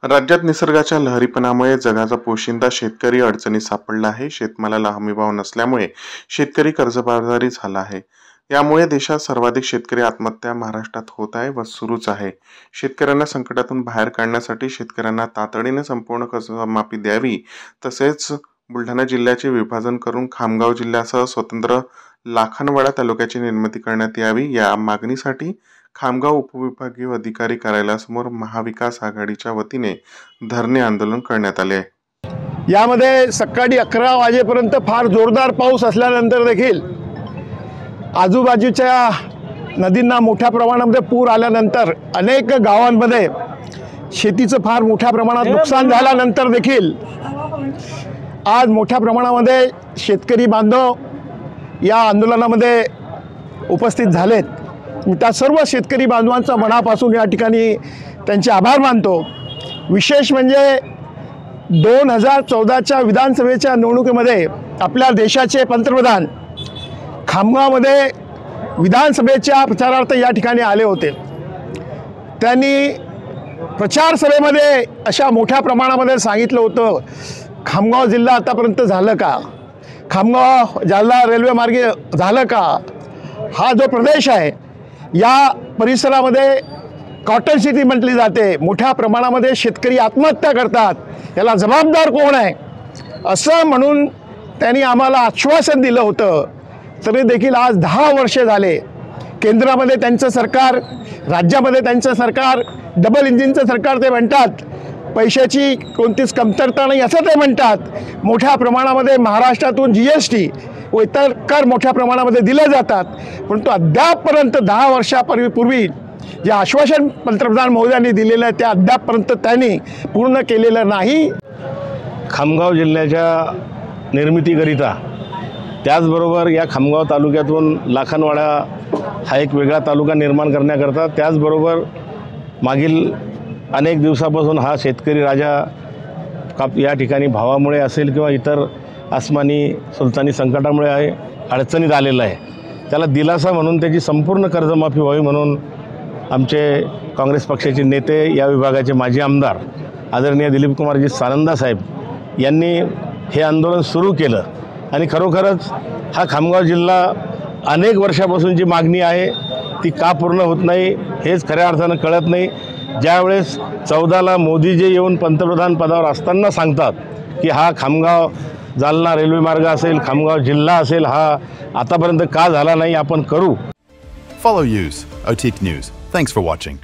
राज्यात निसर्गाच्या लहरीपणामुळे जगाचा पोशिंदा शेतकरी अडचणीत सापडला आहे. शेतमालाला हमीभाव नसल्यामुळे शेतकरी कर्जबाजारी झाला आहे. यामुळे देशात सर्वाधिक शेतकरी आत्महत्या महाराष्ट्रात होत आहे व सुरूच आहे. शेतकऱ्यांना संकटातून बाहेर काढण्यासाठी शेतकऱ्यांना तातडीने संपूर्ण कर्जमाफी द्यावी, तसेच बुलढाणा जिल्ह्याचे विभाजन करून खामगाव जिल्ह्यासह स्वतंत्र लाखनवाडा तालुक्याची निर्मिती करण्यात यावी, या मागणीसाठी खामगाव उपविभागीय अधिकारी कार्यालयासमोर महाविकास आघाडीच्या वतीने धरणे आंदोलन करण्यात आले. यामध्ये सकाळी 11 वाजेपर्यंत फार जोरदार पाऊस असल्यानंतर देखील आजूबाजूच्या नदींना मोठ्या प्रमाणामध्ये पूर आल्यानंतर अनेक गावांमध्ये शेतीचं फार मोठ्या प्रमाणात नुकसान झाल्यानंतर देखील आज मोठ्या प्रमाणामध्ये शेतकरी बांधव या आंदोलनामध्ये उपस्थित झालेत. मी त्या सर्व शेतकरी बांधवांचा मनापासून या ठिकाणी त्यांचे आभार मानतो. विशेष म्हणजे 2014च्या विधानसभेच्या निवडणुकीमध्ये आपल्या देशाचे पंतप्रधान खामगावमध्ये विधानसभेच्या प्रचारार्थ या ठिकाणी आले होते. त्यांनी प्रचार सभेमध्ये अशा मोठ्या प्रमाणामध्ये सांगितलं होतं, खामगाव जिल्हा आतापर्यंत झालं का, खामगाव जालना रेल्वे मार्गे झालं का, हा जो प्रदेश आहे या परिसरामध्ये कॉटन सिटी म्हटली जाते, मोठ्या प्रमाणामध्ये शेतकरी आत्महत्या करतात, याला जबाबदार कोण आहे असं म्हणून त्यांनी आम्हाला आश्वासन दिलं होतं. तरी देखील आज 10 वर्षे झाले. केंद्रामध्ये त्यांचं सरकार, राज्यामध्ये त्यांचं सरकार, डबल इंजिनचं सरकार ते म्हणतात, पैशाची कोणतीच कमतरता नाही असं ते म्हणतात. मोठ्या प्रमाणामध्ये महाराष्ट्रातून GST व इतर कर मोठ्या प्रमाणामध्ये दिले जातात, परंतु अद्यापपर्यंत 10 वर्षापूर्वी जे आश्वासन पंतप्रधान महोदयांनी दिलेलं आहे ते अद्यापपर्यंत त्यांनी पूर्ण केलेलं नाही. खामगाव जिल्ह्याच्या निर्मितीकरिता, त्याचबरोबर या खामगाव तालुक्यातून लाखनवाडा हा एक वेगळा तालुका निर्माण करण्याकरता, त्याचबरोबर मागील अनेक दिवसापासून हा शेतकरी राजा या ठिकाणी भावामुळे असेल किंवा इतर आसमानी सुलतानी संकटामुळे आहे अडचणीत आलेला आहे. त्याला दिलासा म्हणून त्याची संपूर्ण कर्जमाफी व्हावी म्हणून आमचे काँग्रेस पक्षाचे नेते, या विभागाचे माजी आमदार आदरणीय दिलीप कुमारजी सानंदा साहेब यांनी हे आंदोलन सुरू केलं. आणि खरोखरच हा खामगाव जिल्हा अनेक वर्षापासूनची मागणी आहे, ती का पूर्ण होत नाही हेच खऱ्या अर्थानं कळत नाही. ज्यावेळेस 14ला मोदीजी येऊन पंतप्रधान पदावर असताना सांगतात की हा खामगाव जालना रेल्वे मार्ग असेल, खामगाव जिल्हा असेल, हा आतापर्यंत का झाला नाही, आपण करू. Follow Use, OTIC News. Thanks for watching.